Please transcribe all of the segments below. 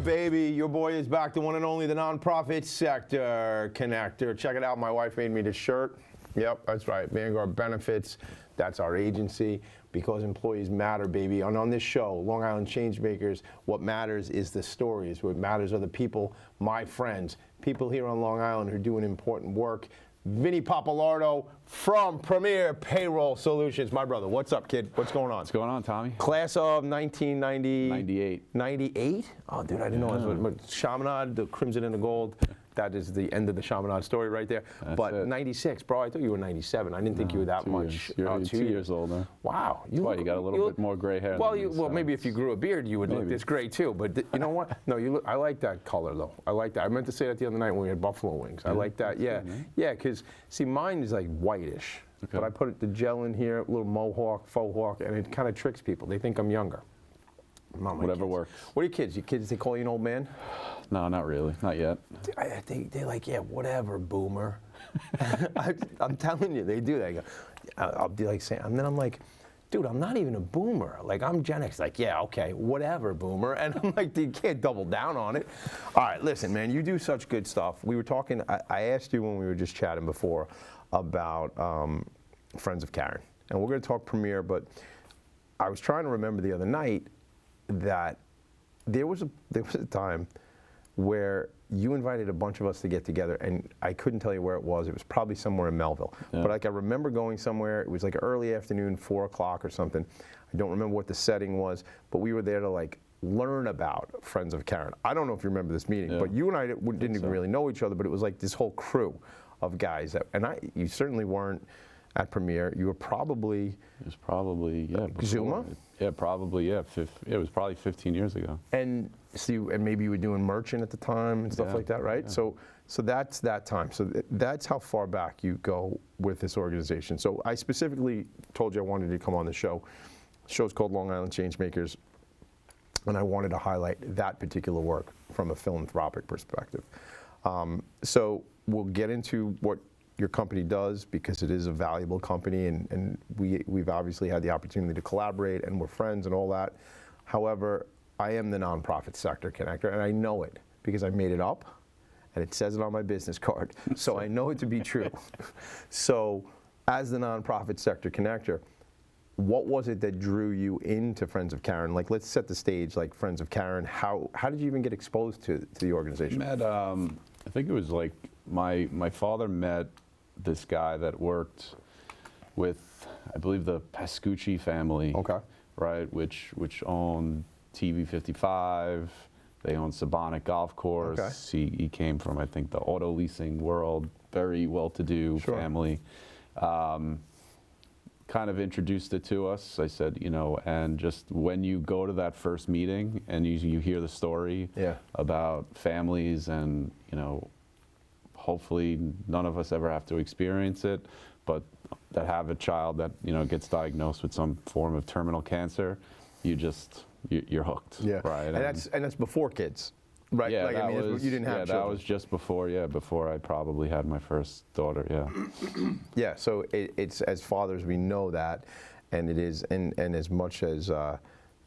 baby. Your boy is back, the one and only, the nonprofit sector connector. Check it out. My wife made me this shirt. Yep, that's right. Vanguard Benefits. That's our agency. Because employees matter, baby. And on this show, Long Island Changemakers, what matters is the stories. What matters are the people, my friends, people here on Long Island who are doing important work. Vinny Pappalardo from Premier Payroll Solutions. My brother, what's up, kid? What's going on? What's going on, Tommy? Class of 1990... 98. 98? Oh, dude, I didn't know. Chaminade, the crimson and the gold. That is the end of the Chaminade story right there. That's but it. 96, bro, I thought you were 97. I didn't think you were that much. You're 2 years older. Wow. That's why you got a little bit more gray hair. Well, maybe if you grew a beard, you would look this gray too. But you know what? No, you look. I like that color though. I like that. I meant to say that the other night when we had buffalo wings. I like that. Yeah, yeah. Because see, mine is like whitish, but I put the gel in here, a little mohawk, faux hawk, and it kind of tricks people. They think I'm younger. Whatever works. What are your kids? Your kids, they call you an old man? No, not really. Not yet. They're like, yeah, whatever, boomer. I'm telling you, they do. They go, I'll be like saying, and then I'm like, dude, I'm not even a boomer. Like, I'm Gen X. Like, yeah, okay, whatever, boomer. And I'm like, you can't double down on it. All right, listen, man, you do such good stuff. We were talking, I asked you when we were just chatting before about Friends of Karen. And we're going to talk Premier, but I was trying to remember the other night that there was a time where you invited a bunch of us to get together, and I couldn't tell you where it was. It was probably somewhere in Melville. Yeah. But like I remember going somewhere. It was like early afternoon, 4 o'clock or something. I don't remember what the setting was, but we were there to like learn about Friends of Karen. I don't know if you remember this meeting, but you and I didn't even really know each other, but it was like this whole crew of guys. You certainly weren't at Premier. You were probably... It was probably, yeah. Zuma? Yeah, probably, yeah. It was probably 15 years ago. And maybe you were doing merchant at the time and stuff like that, right? Yeah. So that's that time. So that's how far back you go with this organization. So I specifically told you I wanted to come on the show. The show's called Long Island Changemakers, and I wanted to highlight that particular work from a philanthropic perspective. So we'll get into what your company does, because it is a valuable company, and we've obviously had the opportunity to collaborate, and we're friends and all that. However, I am the nonprofit sector connector, and I know it because I made it up, and it says it on my business card. So I know it to be true. So as the nonprofit sector connector, what was it that drew you into Friends of Karen? Like, let's set the stage, like Friends of Karen. How did you even get exposed to the organization? I think it was like my father met this guy that worked with, I believe, the Pascucci family, right, which owned TV 55. They owned Sabonic Golf Course. He came from, I think, the auto leasing world, very well-to-do family. Kind of introduced it to us. I said, you know, and just when you go to that first meeting and you hear the story about families, and, you know, hopefully none of us ever have to experience it, but that have a child that, you know, gets diagnosed with some form of terminal cancer, you're hooked. Yeah. Right. And that's before kids, right? Yeah, like, you didn't have children. That was just before, before I probably had my first daughter, Yeah, so it's, as fathers, we know that, and it is, and as much as,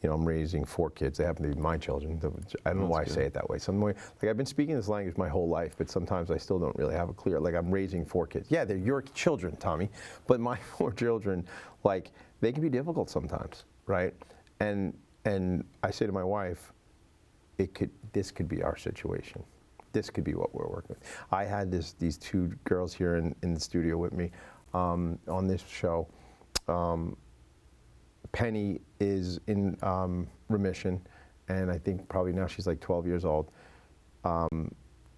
you know, I'm raising 4 kids. They happen to be my children. I don't know why I say it that way. Like, I've been speaking this language my whole life, but sometimes I still don't really have a clear, like, I'm raising 4 kids. Yeah, they're your children, Tommy, but my 4 children, like, they can be difficult sometimes, right? And I say to my wife, this could be our situation. This could be what we're working with. I had these 2 girls here in the studio with me on this show. Penny is in remission, and I think probably now she's like 12 years old. And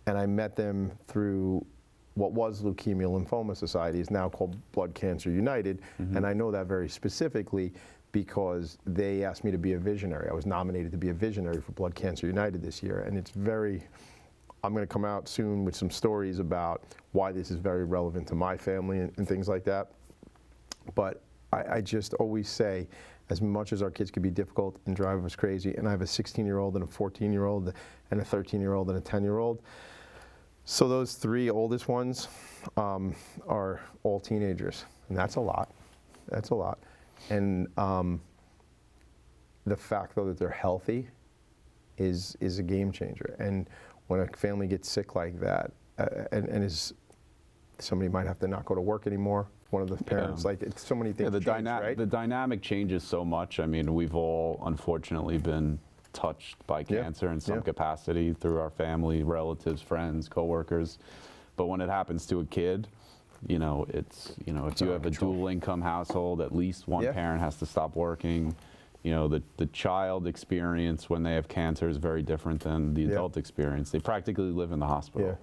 I met them through what was Leukemia Lymphoma Society, is now called Blood Cancer United, and I know that very specifically because they asked me to be a visionary. I was nominated to be a visionary for Blood Cancer United this year, and it's very, I'm going to come out soon with some stories about why this is very relevant to my family and things like that. But I just always say, as much as our kids can be difficult and drive us crazy, and I have a 16-year-old and a 14-year-old and a 13-year-old and a 10-year-old. So those 3 oldest ones are all teenagers, and that's a lot. That's a lot. And the fact, though, that they're healthy is a game changer. And when a family gets sick like that, and is somebody might have to not go to work anymore. One of the parents, like it's so many things. Yeah, the dynamic changes so much. I mean, we've all unfortunately been touched by cancer in some capacity through our family, relatives, friends, coworkers. But when it happens to a kid, you know, it's if you have a dual income household, at least one parent has to stop working. You know, the child experience when they have cancer is very different than the adult experience. They practically live in the hospital.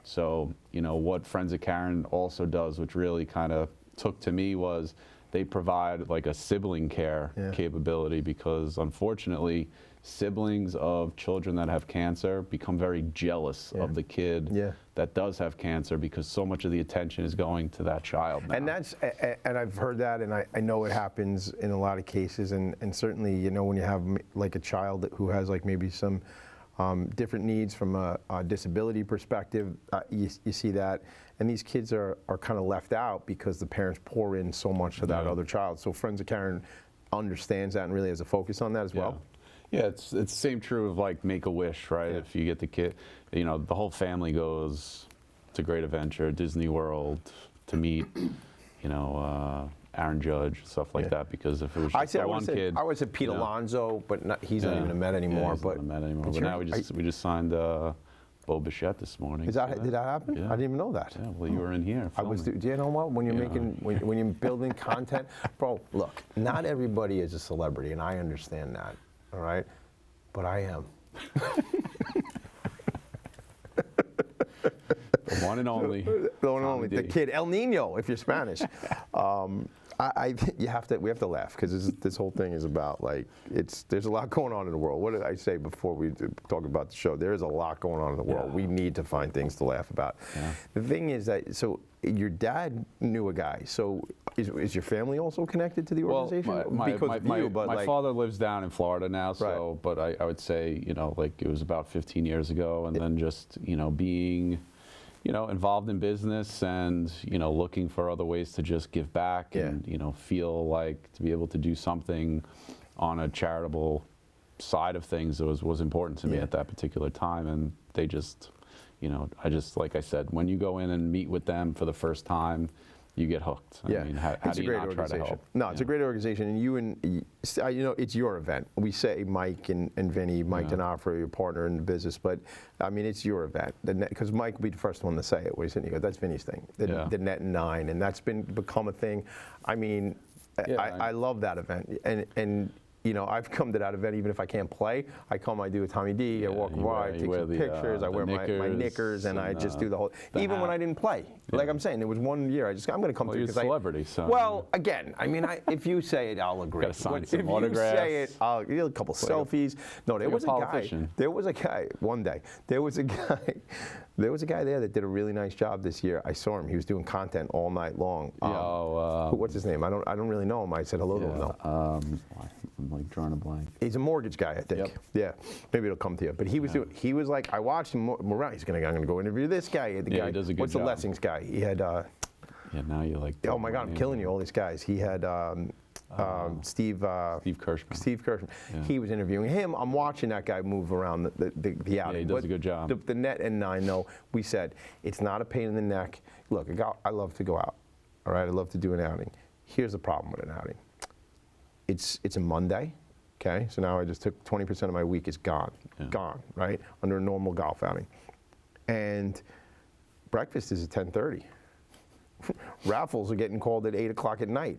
So, you know, what Friends of Karen also does, which really kind of took to me, was they provide like a sibling care capability, because unfortunately siblings of children that have cancer become very jealous of the kid that does have cancer, because so much of the attention is going to that child now. And I've heard that, and I know it happens in a lot of cases, and certainly, you know, when you have like a child who has like maybe some different needs from a disability perspective, you see that, and these kids are kind of left out because the parents pour in so much to that other child. So Friends of Karen understands that and really has a focus on that as well. Yeah, it's the same true of like Make-A-Wish, right? If you get the kid, you know, the whole family goes to Great Adventure, Disney World, to meet, you know, Aaron Judge, stuff like that, because if it was just one kid. I would say Pete Alonso, but he's not even a Met anymore. He's not a Met anymore. But now we just signed Bo Bichette this morning. Did that happen? Yeah. I didn't even know that. Yeah, well, you were in here. Do you know what? When you're making, when you're building content, bro, look, not everybody is a celebrity, and I understand that, all right? But I am. The one and only. The one and only. The kid, El Nino, if you're Spanish. We have to laugh, because this whole thing is about, like, there's a lot going on in the world. What did I say before we talk about the show? There is a lot going on in the world. We need to find things to laugh about. The thing is that, so your dad knew a guy. So is your family also connected to the organization? Well, my father lives down in Florida now, so but I would say, you know, like it was about 15 years ago, and then just, you know, being, you know, involved in business and, you know, looking for other ways to just give back and, you know, feel like to be able to do something on a charitable side of things was important to me at that particular time. And they just, you know, like I said, when you go in and meet with them for the first time, you get hooked. I mean, how do you not try to help? No, it's a great organization, and you know, it's your event. We say Mike and Vinny, Mike D'Onofrio, your partner in the business, but I mean, it's your event. Because Mike will be the first one to say it. Where he's sitting, he goes, "That's Vinny's thing." The Net and Nine, and that's become a thing. I mean, I love that event, and you know, I've come to that event even if I can't play. I come, I do a Tommy D, I walk by, I take some pictures, I wear my knickers, and I just do the whole, even when I didn't play. Like I'm saying, there was one year, I'm going to come to it because you're a celebrity, so. Well, again, I mean, if you say it, I'll agree. Gotta sign some if autographs. You say it, I'll give you a couple selfies. No, there was a guy, one day, there was a guy there that did a really nice job this year. I saw him, he was doing content all night long. What's his name? I don't really know him. I said hello to him though. I'm like drawing a blank. He's a mortgage guy, I think. Yeah, maybe it'll come to you. But he was doing. He was like, I watched him around. I'm gonna go interview this guy. The guy. He does a good What's job. the Lessings guy? He had. Yeah, now you like. Oh my God, I'm killing you. All these guys. He had Steve Kirschman. Steve Kirschman. Yeah. He was interviewing him. I'm watching that guy move around the outing. Yeah, he does a good job. The Net and Nine, though, we said it's not a pain in the neck. Look, I love to go out. All right, I love to do an outing. Here's the problem with an outing. It's a Monday. Okay, so now I just took 20% of my week is gone, right? Under a normal golf outing. And breakfast is at 10:30. Raffles are getting called at 8 o'clock at night.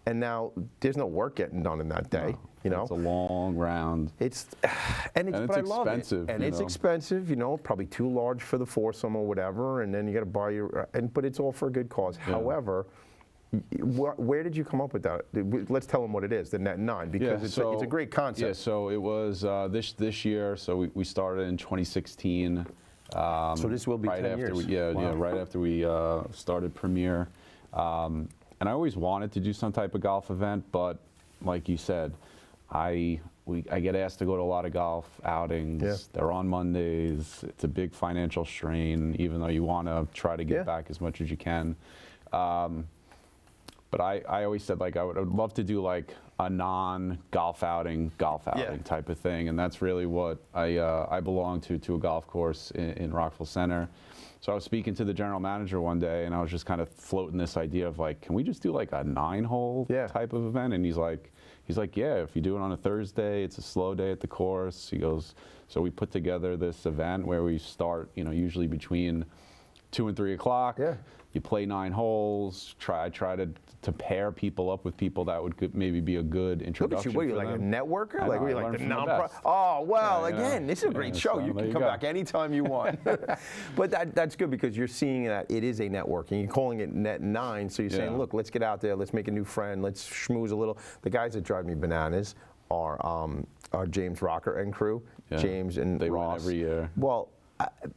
And now there's no work getting done in that day, you know? It's a long round. But I love it. And it's expensive, you know, probably too large for the foursome or whatever, and then you gotta buy but it's all for a good cause. Yeah. However, where did you come up with that? Let's tell them what it is, the Net 9, because it's a great concept. Yeah, so it was this year, so we started in 2016. So this will be right 10 after years. Right after we started Premier. And I always wanted to do some type of golf event, but like you said, I get asked to go to a lot of golf outings. Yeah. They're on Mondays. It's a big financial strain, even though you want to try to get back as much as you can. But I always said, like, I would love to do like a non-golf outing type of thing, and that's really what I belong to a golf course in Rockville Center. So I was speaking to the general manager one day, and I was just kind of floating this idea of like, can we just do like a 9-hole type of event? And he's like, yeah, if you do it on a Thursday, it's a slow day at the course. He goes, so we put together this event where we start, usually between 2 and 3 o'clock. Yeah. You play 9 holes. I try to pair people up with people that would maybe be a good introduction. Look at you, what are you, like a networker? Like, were you like the non-pro? Oh, well, again, this is a great show. You can come back anytime you want. But that's good because you're seeing that it is a networking. You're calling it Net 9, so you're saying, look, let's get out there, let's make a new friend, let's schmooze a little. The guys that drive me bananas are James Rocker and crew, James and Ross. They win every year. Well,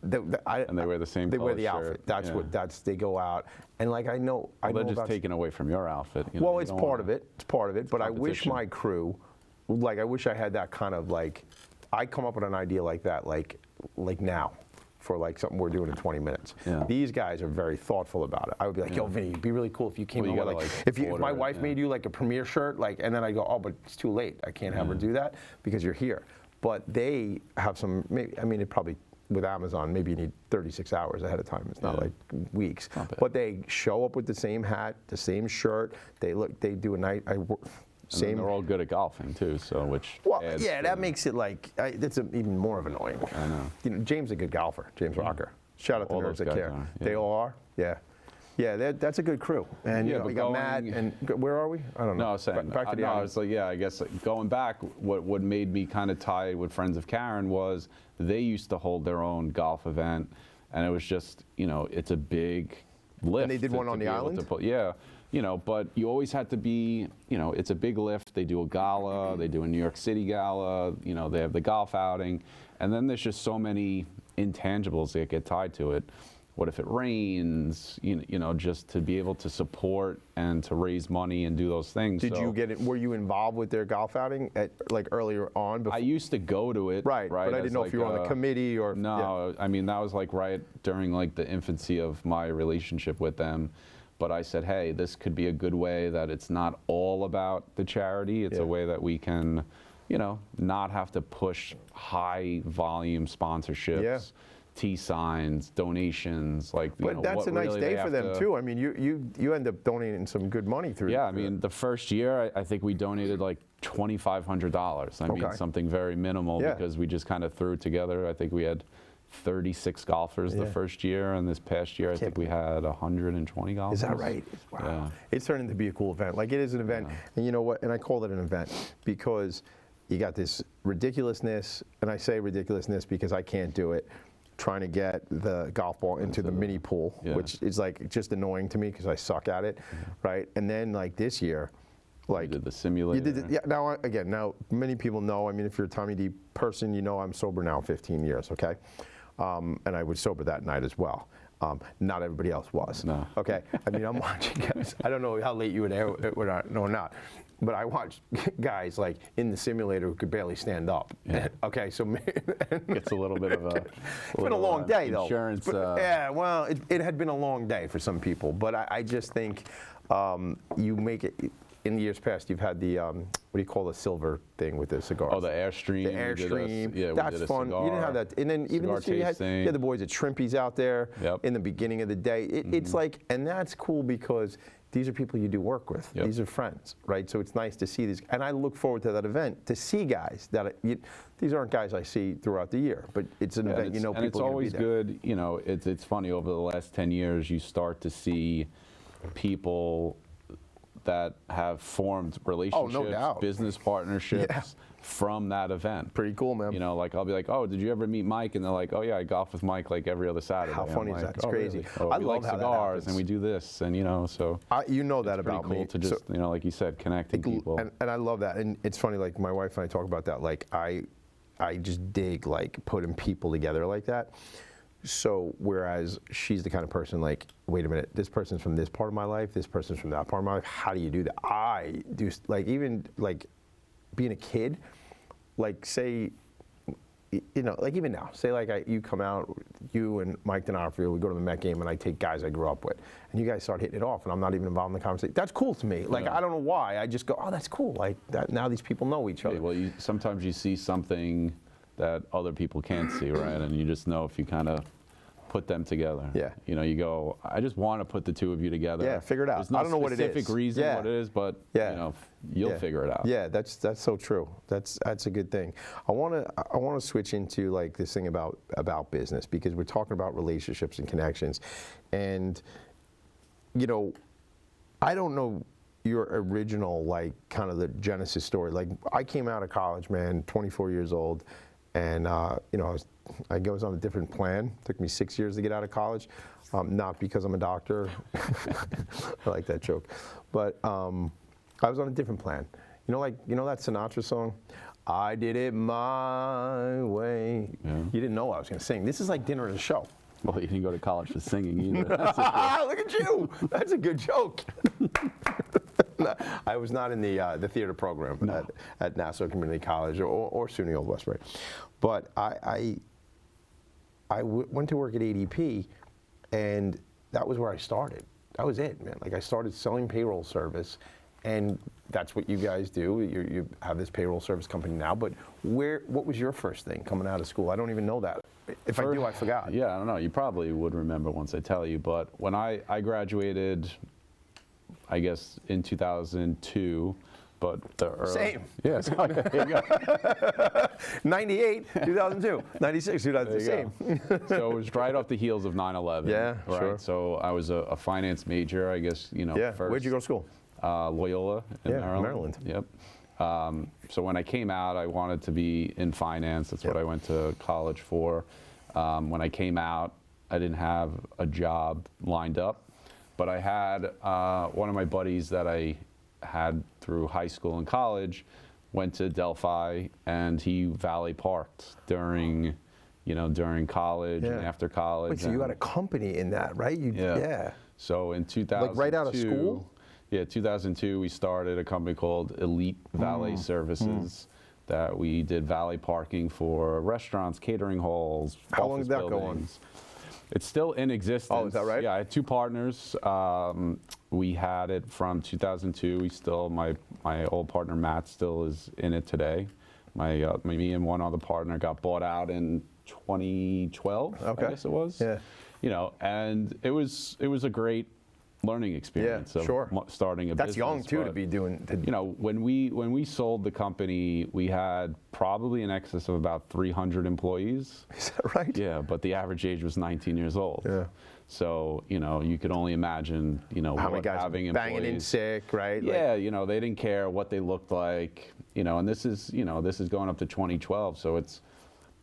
and they wear the same. They wear the outfit. That's what. They go out and like I know. They're just taken away from your outfit. Well, it's part of it. It's part of it. But I wish my crew, like I wish I had that kind of like. I come up with an idea like that, like now, for like something we're doing in 20 minutes. Yeah. These guys are very thoughtful about it. I would be like, yo, Vinny, it'd be really cool if you came over. Like if my wife made you like a premiere shirt, like, and then I go, oh, but it's too late. I can't have her do that because you're here. But they have some. I mean, it probably. With Amazon, maybe you need 36 hours ahead of time. It's not like weeks. But they show up with the same hat, the same shirt. They do a night. Same. They're all good at golfing too. So that makes it like that's even more of annoying. I know. James is a good golfer. James Rocker. Shout out to Nerds That Care. They all are. Yeah. Yeah, that's a good crew. And you got Matt, and where are we? I don't know. No, I was saying, back to the I was like, I guess going back, what made me kind of tied with Friends of Karen was they used to hold their own golf event, and it was just, it's a big lift. And they did one on the island? But you always had to be, it's a big lift. They do a gala, they do a New York City gala, they have the golf outing, and then there's just so many intangibles that get tied to it. What if it rains? Just to be able to support and to raise money and do those things. Did you get it? Were you involved with their golf outing like earlier on? Before? I used to go to it. Right. But I didn't know if you were on the committee or. No, I mean that was like right during like the infancy of my relationship with them. But I said, hey, this could be a good way that it's not all about the charity. It's a way that we can, not have to push high volume sponsorships. Yeah. T-signs, donations, But that's a nice day for them too. I mean, you end up donating some good money through. Yeah, I mean, the first year I think we donated like $2,500. I mean, something very minimal because we just kind of threw it together. I think we had 36 golfers the first year, and this past year I think we had 120 golfers. Is that right? Wow. Yeah. It's turning to be a cool event. Like it is an event, and you know what? And I call it an event because you got this ridiculousness, and I say ridiculousness because I can't do it. Trying to get the golf ball into the mini pool, which is like just annoying to me because I suck at it, right? And then like this year, like you did the simulator. You did now many people know. I mean, if you're a Tommy D person, you know I'm sober now 15 years, okay? And I was sober that night as well. Not everybody else was. No. Okay. I mean, I'm watching guys. I don't know how late you were there or not. But I watched guys like in the simulator who could barely stand up. Yeah. Okay, so it's a little bit of a. It's been a long day though. Insurance. Yeah, well, it had been a long day for some people, but I just think you make it. In the years past, you've had the what do you call the silver thing with the cigars? Oh, the Airstream. The Airstream. That's fun. You didn't have that, and then even this year you had the boys at Shrimpies out there in the beginning of the day. It's like, and that's cool because. These are people you do work with. Yep. These are friends, right? So it's nice to see these. And I look forward to that event to see guys that these aren't guys I see throughout the year, but it's an event. People. And it's always good. It's funny over the last 10 years you start to see people that have formed relationships, business partnerships from that event. Pretty cool, man. Like I'll be like, oh, did you ever meet Mike? And they're like, oh yeah, I golf with Mike like every other Saturday. How funny is that? It's crazy. Really? Oh, I love how cigars and we do this, and so that about cool me. To just like you said, connecting people. And I love that. And it's funny, like my wife and I talk about that. Like I just dig like putting people together like that. So whereas she's the kind of person like, wait a minute, this person's from this part of my life, this person's from that part of my life. How do you do that? I do, like even like being a kid, like say you know, like even now, say like you come out, you and Mike D'Onofrio, we go to the Met game and I take guys I grew up with, and you guys start hitting it off, and I'm not even involved in the conversation. That's cool to me. Like, I don't know why. I just go, oh, that's cool. Like, that, now these people know each other. Well, sometimes you see something that other people can't see, right? And you just know if you kind of put them together. Yeah. You know, you go, I just want to put the two of you together. Yeah, figure it out. There's no I don't know what it is. specific reason what it is, but you know, you'll figure it out. Yeah, that's so true. That's a good thing. I want to switch into like this thing about business, because we're talking about relationships and connections, and you know, I don't know your original, like, kind of the genesis story. Like, I came out of college, man, 24 years old, and you know, I was on a different plan. It took me 6 years to get out of college, not because I'm a doctor. I like that joke, but I was on a different plan. You know, like, you know that Sinatra song, I did it my way. Yeah. You didn't know I was going to sing. This is like dinner at a show. Well, you didn't go to college for singing either. Look at you. That's a good joke. I was not in the theater program at Nassau Community College or SUNY Old Westbury. But I went to work at ADP, and that was where I started. That was it, man. Like, I started selling payroll service, and that's what you guys do. You have this payroll service company now, but what was your first thing coming out of school? I don't even know that. If I do, I forgot. Yeah, I don't know. You probably would remember once I tell you, but when I graduated, I guess in 2002, but the early... Same. Yeah, so there you go. 98, 2002, 96, 2002, same. So it was right off the heels of 9/11. Yeah, right? sure. So I was a finance major, I guess, you know, Yeah, first. where'd you go to school? Loyola in Maryland. Yep. So when I came out, I wanted to be in finance. That's what I went to college for. When I came out, I didn't have a job lined up, but I had one of my buddies that I had through high school and college went to Delphi, and he valet parked during college and after college. Wait, so you had a company in that, right? Yeah. So in 2002, like right out of school? Yeah, 2002, we started a company called Elite Valet Services that we did valet parking for restaurants, catering halls, How long did that go on? It's still in existence. Oh, is that right? Yeah, I had two partners. We had it from 2002. We still, my old partner Matt still is in it today. Me and one other partner got bought out in 2012. I guess it was. Yeah. You know, and it was a great learning experience of starting a business. That's young too to be doing. You know, when we sold the company, we had probably in excess of about 300 employees. Is that right? Yeah, but the average age was 19 years old. Yeah. So, you know, you could only imagine, you know, how many guys having banging in sick, right? Yeah, you know, they didn't care what they looked like, you know, and this is going up to 2012, so it's,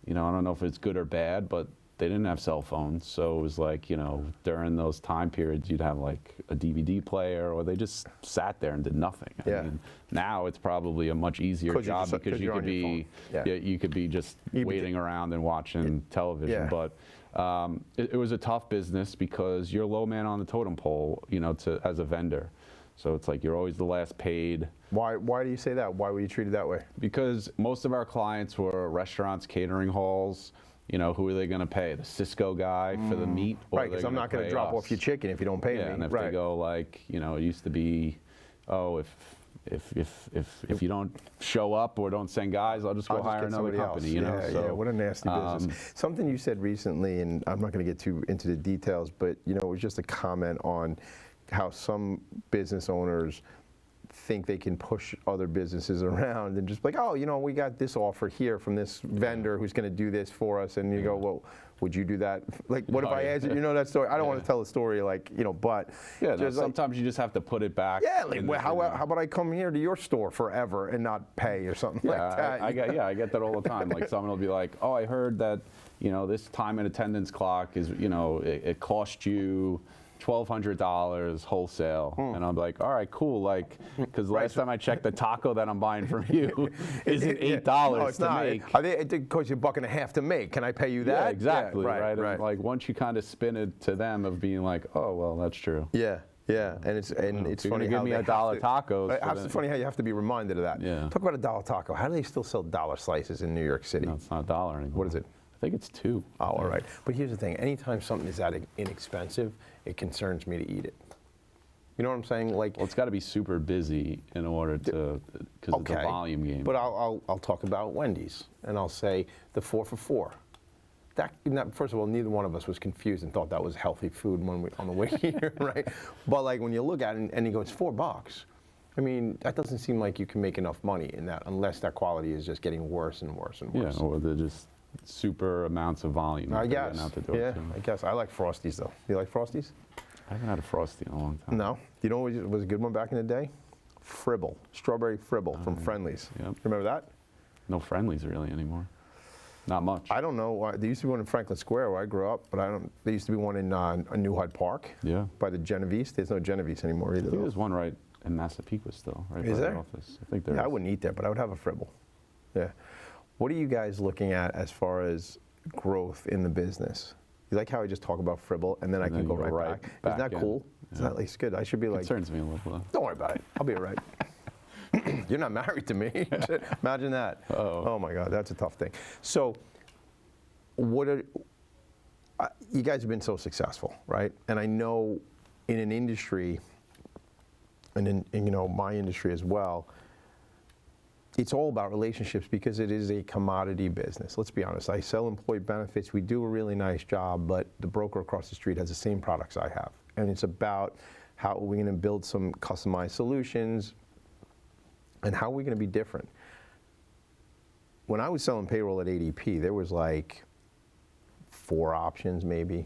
you know, I don't know if it's good or bad, but they didn't have cell phones, so it was like, you know, during those time periods, you'd have like a DVD player, or they just sat there and did nothing. I mean, now it's probably a much easier job because you could be, you could be just waiting around and watching television. But it was a tough business because you're a low man on the totem pole, you know, as a vendor. So it's like you're always the last paid. Why do you say that? Why were you treated that way? Because most of our clients were restaurants, catering halls. You know, who are they going to pay? The Cisco guy for the meat? Or right, because I'm not going to drop off your chicken if you don't pay me. And if they go like, you know, it used to be, oh, if you don't show up or don't send guys, I'll just go hire another company. You know, so, what a nasty business. Something you said recently, and I'm not going to get too into the details, but you know, it was just a comment on how some business owners think they can push other businesses around and just like, oh, you know, we got this offer here from this vendor who's going to do this for us, and you go, well, would you do that? Like, what if I answer? You know that story? I don't want to tell a story like, you know, but sometimes you just have to put it back. Yeah, like, well, how about I come here to your store forever and not pay or something like that? I get that all the time. Like, someone will be like, oh, I heard that, you know, this time and attendance clock is, you know, it cost you $1,200 wholesale, and I'm like, all right, cool, like, because last time I checked, the taco that I'm buying from you isn't $8 to make. It costs you $1.50 to make. Can I pay you that? Yeah, exactly, right. And like once you kind of spin it to them of being like, oh, well, that's true. Yeah. Yeah, and it's funny give how me they a dollar tacos. It's funny how you have to be reminded of that. Yeah. Talk about a dollar taco. How do they still sell dollar slices in New York City? No, it's not a dollar anymore. What is it? I think it's $2. Oh, all right. But here's the thing. Anytime something is that inexpensive, it concerns me to eat it. You know what I'm saying? Like, well, it's got to be super busy in order to, because it's a volume game. But I'll talk about Wendy's, and I'll say the 4 for $4. First of all, neither one of us was confused and thought that was healthy food when on the way here, right? But like when you look at it and you go, it's $4. I mean, that doesn't seem like you can make enough money in that unless that quality is just getting worse and worse and worse. Yeah, or they're just super amounts of volume. I guess. Out the door Yeah, too. I guess. I like Frosties though. You like Frosties? I haven't had a Frosty in a long time. No. You know what was a good one back in the day? Fribble, strawberry Fribble from Friendly's. Yep. Remember that? No Friendlies really anymore. Not much. I don't know. There used to be one in Franklin Square where I grew up, but there used to be one in New Hyde Park. Yeah. By the Genovese. There's no Genovese anymore either. I think there's one right in Massapequa still, right is by there? the office. I think there is. I wouldn't eat there, but I would have a Fribble. Yeah. What are you guys looking at as far as growth in the business? You like how I just talk about Fribble and then I can go right back? Isn't that cool? Yeah. Isn't that like, it's good? I should be like. Concerns me a little bit. Don't worry about it. I'll be all right. You're not married to me. Imagine that. Uh-oh. Oh my God, that's a tough thing. So, you guys have been so successful, right? And I know in an industry, and in my industry as well, it's all about relationships because it is a commodity business. Let's be honest. I sell employee benefits. We do a really nice job, but the broker across the street has the same products I have. And it's about how we're going to build some customized solutions and how we're going to be different. When I was selling payroll at ADP, there was like 4 options maybe.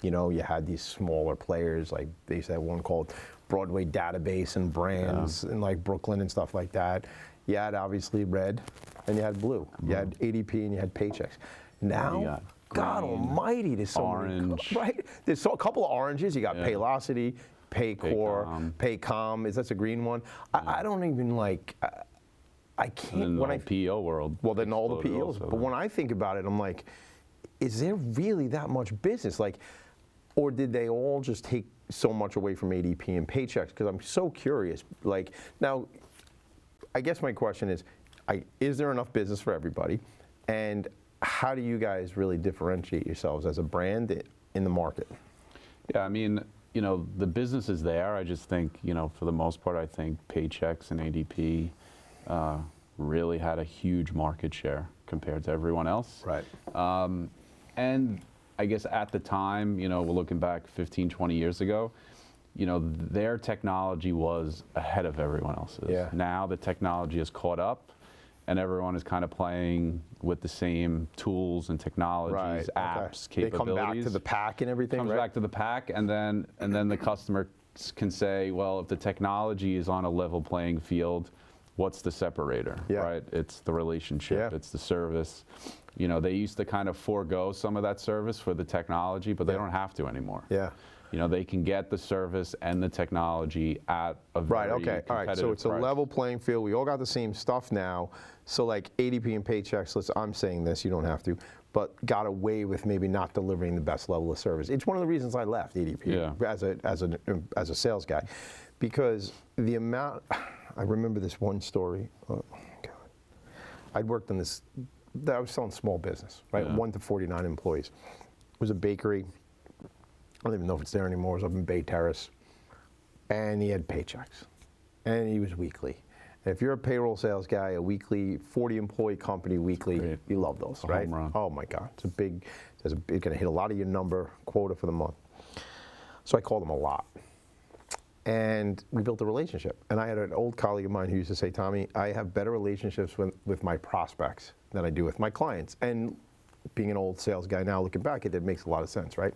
You know, you had these smaller players, like they used to have one called Broadway Database and Brands in like Brooklyn and stuff like that. You had obviously Red and you had Blue. You had ADP and you had Paychecks. Now, God almighty, there's so orange. many, right? There's a couple of oranges. You got Paylocity, Paycor, Paycom. That's a green one. I don't even like. I can't. In the PEO world. Well, then all the PEOs. Also. But when I think about it, I'm like, is there really that much business? Like, or did they all just take so much away from ADP and Paychecks? Because I'm so curious. Like, now, I guess my question is there enough business for everybody? And how do you guys really differentiate yourselves as a brand in the market? Yeah, I mean, you know, the business is there. I just think, you know, for the most part, I think Paychecks and ADP really had a huge market share compared to everyone else. Right. And I guess at the time, you know, we're looking back 15, 20 years ago, you know, their technology was ahead of everyone else's. Yeah. Now the technology has caught up and everyone is kind of playing with the same tools and technologies, apps, capabilities. They come back to the pack and everything, Comes back to the pack, and then the customer can say, well, if the technology is on a level playing field, what's the separator, right? It's the relationship, it's the service. You know, they used to kind of forego some of that service for the technology, but they don't have to anymore. Yeah. You know, they can get the service and the technology at a very competitive all right. So it's a price. level playing field. We all got the same stuff now. So like ADP and Paychecks, I'm saying this, you don't have to, but got away with maybe not delivering the best level of service. It's one of the reasons I left ADP as a sales guy, because the amount. I remember this one story. Oh God, I'd worked on this. I was selling small business, right? 1 to 49 employees. It was a bakery. I don't even know if it's there anymore. It was up in Bay Terrace. And he had Paychecks. And he was weekly. And if you're a payroll sales guy, a weekly, 40-employee company weekly, you love those, right? Oh my God. It's going to hit a lot of your number quota for the month. So I called him a lot. And we built a relationship. And I had an old colleague of mine who used to say, Tommy, I have better relationships with my prospects than I do with my clients. And being an old sales guy now, looking back, it makes a lot of sense, right?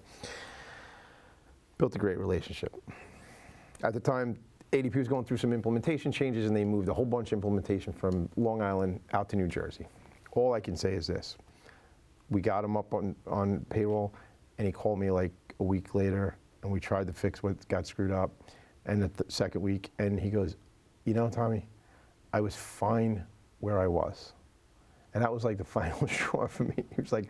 Built a great relationship. At the time, ADP was going through some implementation changes, and they moved a whole bunch of implementation from Long Island out to New Jersey. All I can say is this. We got him up on payroll, and he called me like a week later, and we tried to fix what got screwed up. And the second week, and he goes, you know, Tommy, I was fine where I was. And that was like the final straw for me. He was like,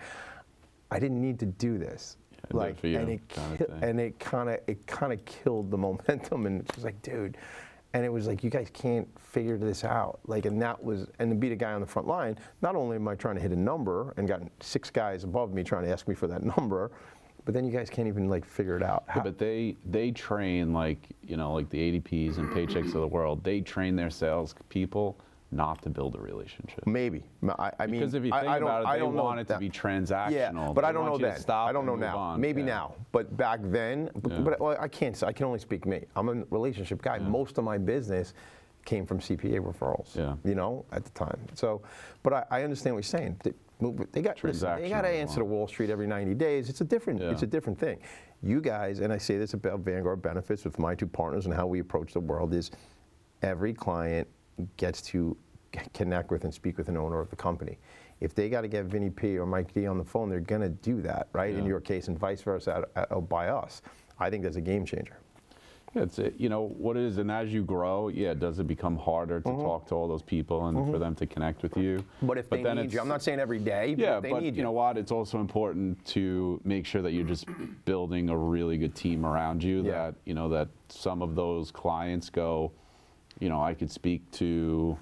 I didn't need to do this. like, and it kind of killed the momentum, and it's just like, dude. And it was like, you guys can't figure this out. Like, and to be the guy on the front line, not only am I trying to hit a number and got 6 guys above me trying to ask me for that number, but then you guys can't even like figure it out. Yeah, but they train like, like the ADPs and Paychecks of the world, they train their sales people not to build a relationship. Maybe. I mean, because if you think about it, they want it to be transactional. Yeah, but I don't know then. I don't know now. Maybe now. But back then, well, I can only speak me. I'm a relationship guy. Most of my business came from CPA referrals, at the time. So, but I understand what you're saying. They got to answer to Wall Street every 90 days. It's a different thing. You guys, and I say this about Vanguard Benefits with my 2 partners and how we approach the world, is every client gets to connect with and speak with an owner of the company. If they got to get Vinny P or Mike D on the phone, they're going to do that, right? In your case, and vice versa by us. I think that's a game changer. Yeah, it's what it is, and as you grow, does it become harder to talk to all those people and for them to connect with you? But if they need you, I'm not saying every day, but if they need you. You know what? It's also important to make sure that you're just building a really good team around you. That that some of those clients go, I could speak to,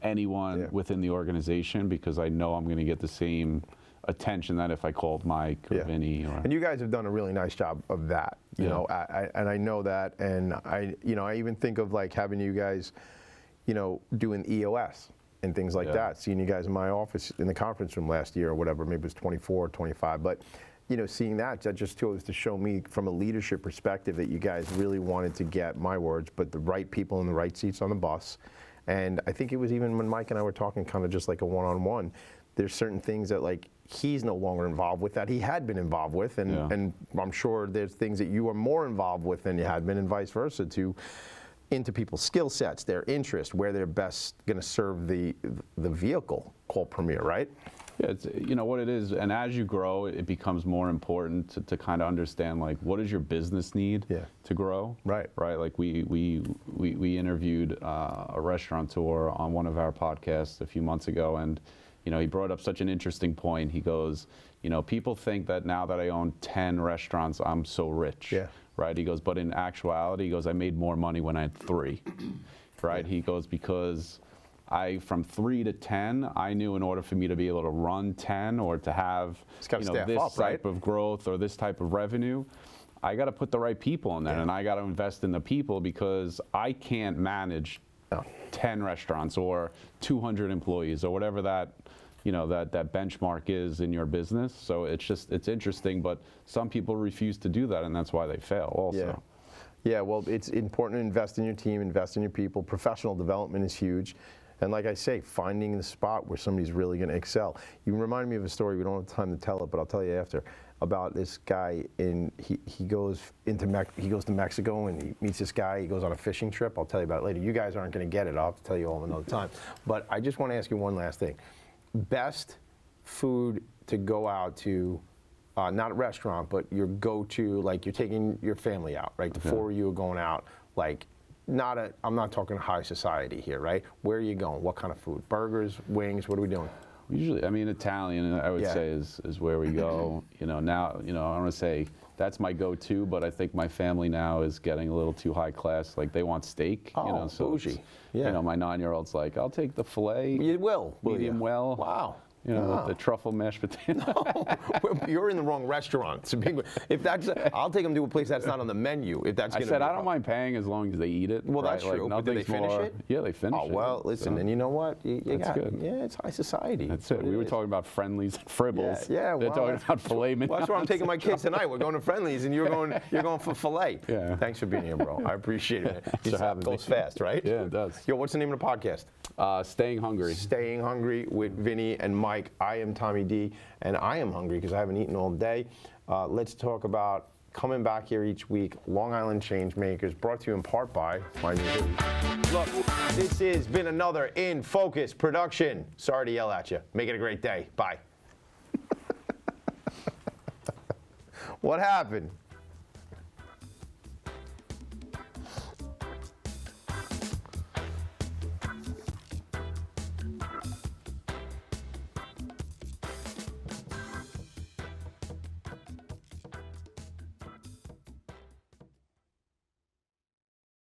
anyone within the organization because I know I'm going to get the same attention that if I called Mike or Vinny. And you guys have done a really nice job of that, and I know that, and I even think of like having you guys, doing EOS and things like that, seeing you guys in my office in the conference room last year or whatever, maybe it was 24 or 25, but seeing that just goes to show me from a leadership perspective that you guys really wanted to get, my words, but the right people in the right seats on the bus. And I think it was even when Mike and I were talking kind of just like a one-on-one, there's certain things that like he's no longer involved with that he had been involved with, and I'm sure there's things that you are more involved with than you had been, and vice versa, into people's skill sets, their interest, where they're best going to serve the vehicle called Premier, right? Yeah, it's, what it is, and as you grow, it becomes more important to kind of understand like what does your business need to grow, right? Like we interviewed a restaurateur on one of our podcasts a few months ago, and he brought up such an interesting point. He goes, people think that now that I own 10 restaurants, I'm so rich, right? He goes, but in actuality, he goes, I made more money when I had 3, right? He goes, because from 3 to 10, I knew in order for me to be able to run 10 or to have this type of growth or this type of revenue, I got to put the right people in there, and I got to invest in the people because I can't manage 10 restaurants or 200 employees or whatever that that benchmark is in your business. So it's interesting, but some people refuse to do that, and that's why they fail also. Yeah, well, it's important to invest in your team, invest in your people. Professional development is huge. And like I say, finding the spot where somebody's really going to excel. You remind me of a story, we don't have time to tell it, but I'll tell you after, about this guy, he goes to Mexico and he meets this guy, he goes on a fishing trip. I'll tell you about it later. You guys aren't going to get it, I'll have to tell you all another time. But I just want to ask you one last thing. Best food to go out to, not a restaurant, but your go-to, like you're taking your family out, right? The 4 of you are going out, like, I'm not talking high society here, right? Where are you going? What kind of food? Burgers, wings, what are we doing? Usually, I mean, Italian, I would say, is where we go. Now, I don't want to say that's my go-to, but I think my family now is getting a little too high class. Like, they want steak, so bougie. My 9-year-old's like, I'll take the filet. You will, medium well. Wow. The truffle mashed potato. No, you're in the wrong restaurant. If that's, I'll take them to a place that's not on the menu. If that's, I said I don't mind paying as long as they eat it. Well, that's true. But did they finish it? Yeah, they finished it. Oh well, listen, and you know what? That's good. Yeah, it's high society. That's it. We were talking about Friendlies and Fribbles. Yeah, they're talking about filet mignon. Well, that's where I'm taking my kids tonight. We're going to Friendlies, and you're going for filet. Yeah. Thanks for being here, bro. I appreciate it. It goes fast, right? Yeah, it does. Yo, what's the name of the podcast? Staying Hungry. Staying Hungry with Vinny and Mike. I am Tommy D, and I am hungry because I haven't eaten all day. Let's talk about coming back here each week. Long Island Changemakers, brought to you in part by my new hoodie. Look, this has been another In Focus production. Sorry to yell at you. Make it a great day. Bye. What happened?